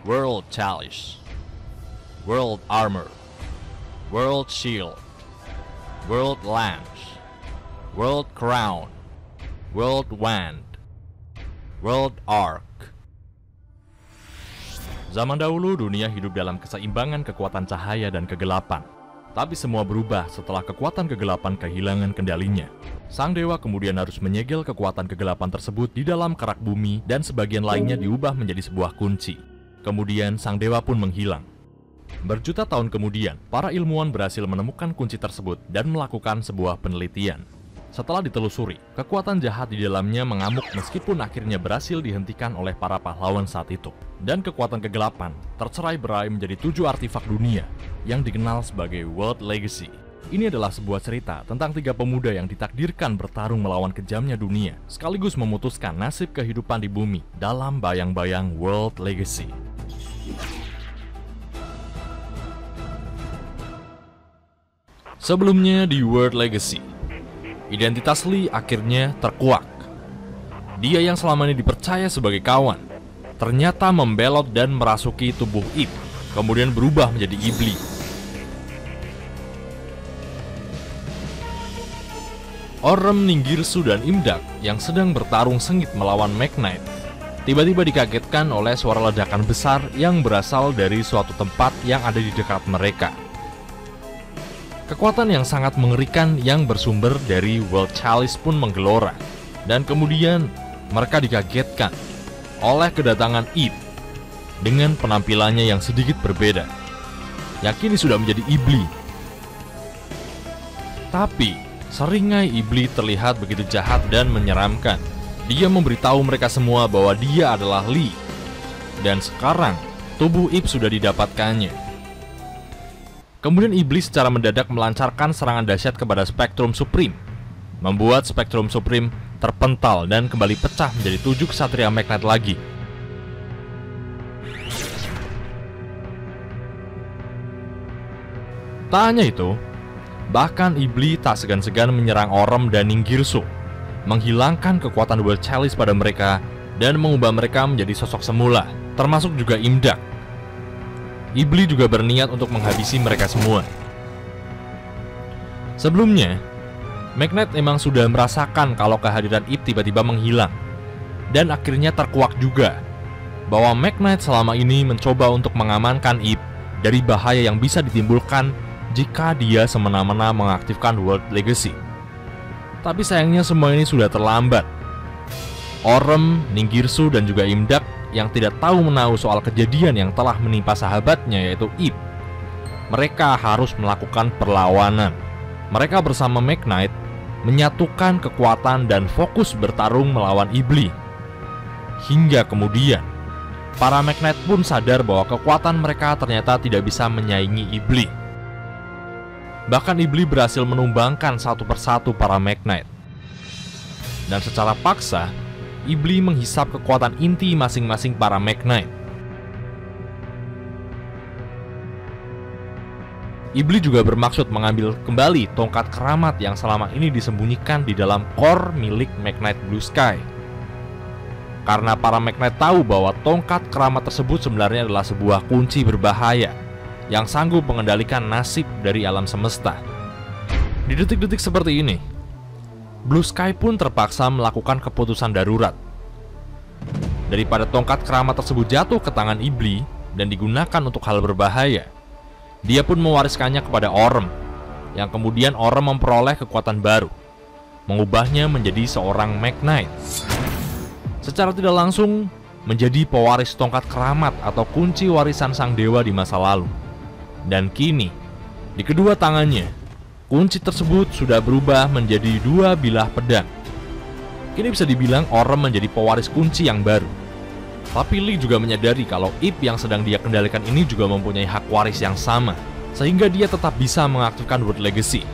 World Chalice, World Armor, World Shield, World Lance, World Crown, World Wand, World Arc. Zaman dahulu dunia hidup dalam keseimbangan kekuatan cahaya dan kegelapan. Tapi semua berubah setelah kekuatan kegelapan kehilangan kendalinya. Sang dewa kemudian harus menyegel kekuatan kegelapan tersebut di dalam kerak bumi dan sebagian lainnya diubah menjadi sebuah kunci. Kemudian sang dewa pun menghilang. Berjuta tahun kemudian, para ilmuwan berhasil menemukan kunci tersebut dan melakukan sebuah penelitian. Setelah ditelusuri, kekuatan jahat di dalamnya mengamuk meskipun akhirnya berhasil dihentikan oleh para pahlawan saat itu. Dan kekuatan kegelapan tercerai-berai menjadi 7 artefak dunia yang dikenal sebagai World Legacy. Ini adalah sebuah cerita tentang 3 pemuda yang ditakdirkan bertarung melawan kejamnya dunia, sekaligus memutuskan nasib kehidupan di bumi dalam bayang-bayang World Legacy. Sebelumnya di World Legacy, identitas Lee akhirnya terkuak. Dia yang selama ini dipercaya sebagai kawan, ternyata membelot dan merasuki tubuh Ip, kemudian berubah menjadi iblis. Orem, Ninggirsu, dan Imdak yang sedang bertarung sengit melawan Mekk-Knight tiba-tiba dikagetkan oleh suara ledakan besar yang berasal dari suatu tempat yang ada di dekat mereka. Kekuatan yang sangat mengerikan yang bersumber dari World Chalice pun menggelora, dan kemudian mereka dikagetkan oleh kedatangan Ip dengan penampilannya yang sedikit berbeda, yang kini sudah menjadi iblis. Tapi seringai iblis terlihat begitu jahat dan menyeramkan. Dia memberitahu mereka semua bahwa dia adalah Lee, dan sekarang tubuh Ip sudah didapatkannya. Kemudian iblis secara mendadak melancarkan serangan dahsyat kepada Spectrum Supreme, membuat Spectrum Supreme terpental dan kembali pecah menjadi 7 ksatria Mekk-Knight lagi. Tak hanya itu, bahkan iblis tak segan-segan menyerang Orem dan Ninggirsu, menghilangkan kekuatan World Chalice pada mereka dan mengubah mereka menjadi sosok semula, termasuk juga Imdak. Iblis juga berniat untuk menghabisi mereka semua. Sebelumnya, Mekk-Knight memang sudah merasakan kalau kehadiran Ip tiba-tiba menghilang, dan akhirnya terkuak juga bahwa Mekk-Knight selama ini mencoba untuk mengamankan Ip dari bahaya yang bisa ditimbulkan jika dia semena-mena mengaktifkan World Legacy. Tapi sayangnya semua ini sudah terlambat. Orem, Ninggirsu, dan juga Imdak yang tidak tahu menahu soal kejadian yang telah menimpa sahabatnya yaitu Ip, mereka harus melakukan perlawanan. Mereka bersama Mekk-Knight menyatukan kekuatan dan fokus bertarung melawan iblis. Hingga kemudian para Mekk-Knight pun sadar bahwa kekuatan mereka ternyata tidak bisa menyaingi iblis. Bahkan iblis berhasil menumbangkan satu persatu para Mekk-Knight. Dan secara paksa, iblis menghisap kekuatan inti masing-masing para Mekk-Knight. Iblis juga bermaksud mengambil kembali tongkat keramat yang selama ini disembunyikan di dalam core milik Mekk-Knight Blue Sky. Karena para Mekk-Knight tahu bahwa tongkat keramat tersebut sebenarnya adalah sebuah kunci berbahaya yang sanggup mengendalikan nasib dari alam semesta. Di detik-detik seperti ini, Blue Sky pun terpaksa melakukan keputusan darurat. Daripada tongkat keramat tersebut jatuh ke tangan iblis dan digunakan untuk hal berbahaya, dia pun mewariskannya kepada Orem, yang kemudian Orem memperoleh kekuatan baru, mengubahnya menjadi seorang Mekk-Knight. Secara tidak langsung, menjadi pewaris tongkat keramat atau kunci warisan sang dewa di masa lalu. Dan kini, di kedua tangannya, kunci tersebut sudah berubah menjadi 2 bilah pedang. Kini bisa dibilang Orem menjadi pewaris kunci yang baru. Tapi Lee juga menyadari kalau Ip yang sedang dia kendalikan ini juga mempunyai hak waris yang sama, sehingga dia tetap bisa mengaktifkan World Legacy.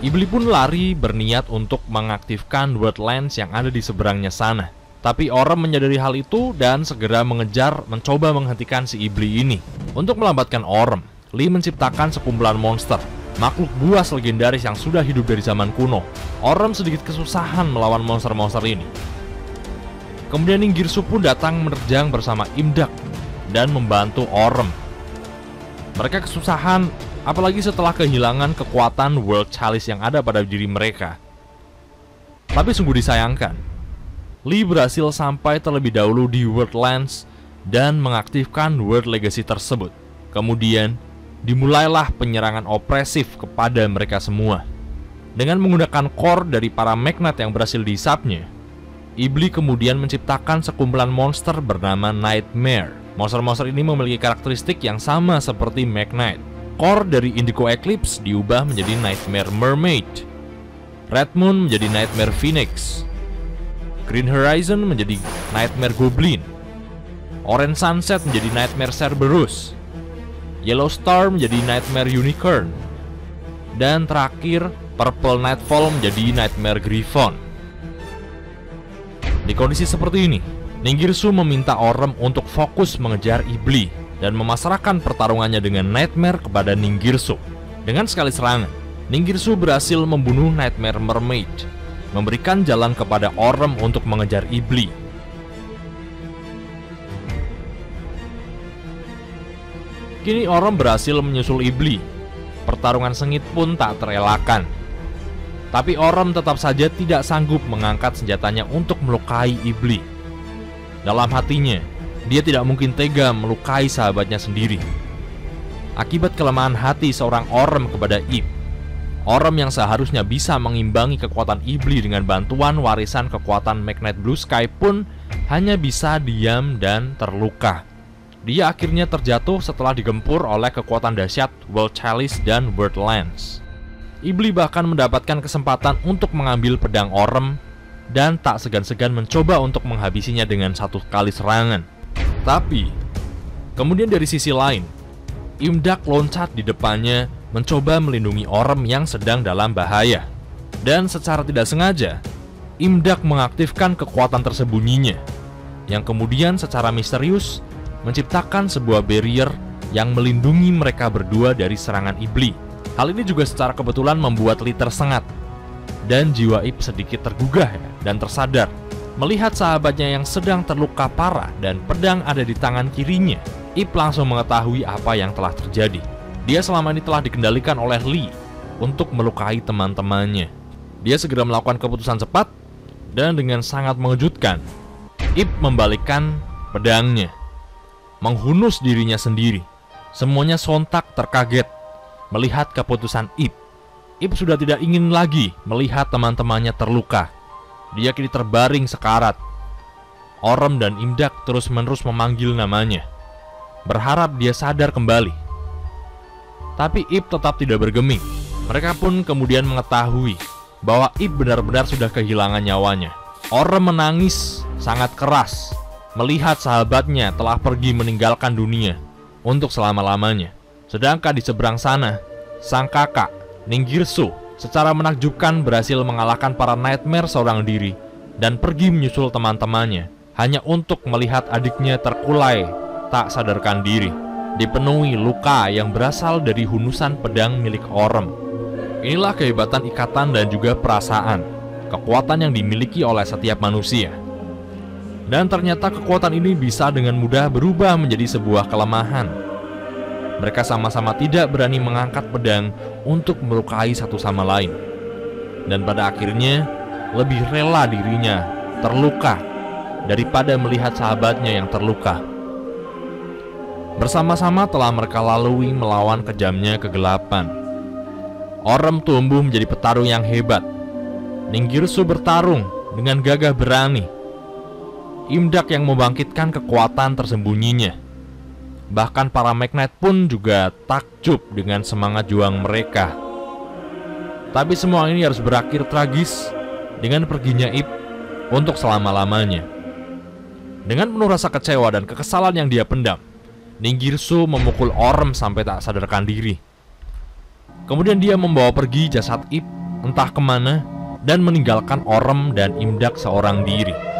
Iblis pun lari berniat untuk mengaktifkan World Lance yang ada di seberangnya sana. Tapi Orem menyadari hal itu dan segera mencoba menghentikan si iblis ini. Untuk melambatkan Orem, Lee menciptakan sekumpulan monster, makhluk buas legendaris yang sudah hidup dari zaman kuno. Orem sedikit kesusahan melawan monster-monster ini. Kemudian Ninggirsu pun datang menerjang bersama Imdak dan membantu Orm. Mereka kesusahan, apalagi setelah kehilangan kekuatan World Chalice yang ada pada diri mereka. Tapi sungguh disayangkan, Lee berhasil sampai terlebih dahulu di World Lands dan mengaktifkan World Legacy tersebut. Kemudian, dimulailah penyerangan opresif kepada mereka semua. Dengan menggunakan core dari para Magnite yang berhasil dihisapnya, Iblis kemudian menciptakan sekumpulan monster bernama Nightmare. Monster-monster ini memiliki karakteristik yang sama seperti Magnite. Core dari Indigo Eclipse diubah menjadi Nightmare Mermaid, Red Moon menjadi Nightmare Phoenix, Green Horizon menjadi Nightmare Goblin, Orange Sunset menjadi Nightmare Cerberus, Yellow Star menjadi Nightmare Unicorn, dan terakhir Purple Nightfall menjadi Nightmare Griffon. Di kondisi seperti ini, Ningirsu meminta Orm untuk fokus mengejar Iblis dan memasrahkan pertarungannya dengan Nightmare kepada Ningirsu. Dengan sekali serangan, Ningirsu berhasil membunuh Nightmare Mermaid, memberikan jalan kepada Orm untuk mengejar Iblis. Kini Orm berhasil menyusul Iblis. Pertarungan sengit pun tak terelakkan. Tapi Orm tetap saja tidak sanggup mengangkat senjatanya untuk melukai Iblis. Dalam hatinya, dia tidak mungkin tega melukai sahabatnya sendiri. Akibat kelemahan hati seorang Orm kepada Ib, Orm yang seharusnya bisa mengimbangi kekuatan Iblis dengan bantuan warisan kekuatan Magnite Blue Sky pun hanya bisa diam dan terluka. Dia akhirnya terjatuh setelah digempur oleh kekuatan dahsyat World Chalice dan World Lens. Iblis bahkan mendapatkan kesempatan untuk mengambil pedang Orm dan tak segan-segan mencoba untuk menghabisinya dengan satu kali serangan. Tapi, kemudian dari sisi lain, Imdak loncat di depannya mencoba melindungi Orm yang sedang dalam bahaya. Dan secara tidak sengaja, Imdak mengaktifkan kekuatan tersembunyinya, yang kemudian secara misterius menciptakan sebuah barrier yang melindungi mereka berdua dari serangan Iblis. Hal ini juga secara kebetulan membuat Lee tersengat, dan jiwa Ib sedikit tergugah dan tersadar melihat sahabatnya yang sedang terluka parah dan pedang ada di tangan kirinya. Ib langsung mengetahui apa yang telah terjadi. Dia selama ini telah dikendalikan oleh Lee untuk melukai teman-temannya. Dia segera melakukan keputusan cepat, dan dengan sangat mengejutkan, Ib membalikkan pedangnya, menghunus dirinya sendiri. Semuanya sontak terkaget melihat keputusan Ib. Ib sudah tidak ingin lagi melihat teman-temannya terluka. Dia kini terbaring sekarat. Orm dan Imdak terus-menerus memanggil namanya, berharap dia sadar kembali. Tapi Ib tetap tidak bergeming. Mereka pun kemudian mengetahui bahwa Ib benar-benar sudah kehilangan nyawanya. Orm menangis sangat keras melihat sahabatnya telah pergi meninggalkan dunia untuk selama-lamanya. Sedangkan di seberang sana, sang kakak Ningirsu secara menakjubkan berhasil mengalahkan para Nightmare seorang diri dan pergi menyusul teman-temannya hanya untuk melihat adiknya terkulai tak sadarkan diri, dipenuhi luka yang berasal dari hunusan pedang milik Orm. Inilah kehebatan ikatan dan juga perasaan, kekuatan yang dimiliki oleh setiap manusia. Dan ternyata kekuatan ini bisa dengan mudah berubah menjadi sebuah kelemahan. Mereka sama-sama tidak berani mengangkat pedang untuk melukai satu sama lain. Dan pada akhirnya, lebih rela dirinya terluka daripada melihat sahabatnya yang terluka. Bersama-sama telah mereka lalui melawan kejamnya kegelapan. Orm tumbuh menjadi petarung yang hebat. Ningirsu bertarung dengan gagah berani. Imdak yang membangkitkan kekuatan tersembunyinya. Bahkan para Magnite pun juga takjub dengan semangat juang mereka. Tapi semua ini harus berakhir tragis dengan perginya Ib untuk selama-lamanya. Dengan penuh rasa kecewa dan kekesalan yang dia pendam, Ningirsu memukul Orm sampai tak sadarkan diri. Kemudian dia membawa pergi jasad Ib entah kemana dan meninggalkan Orm dan Imdak seorang diri.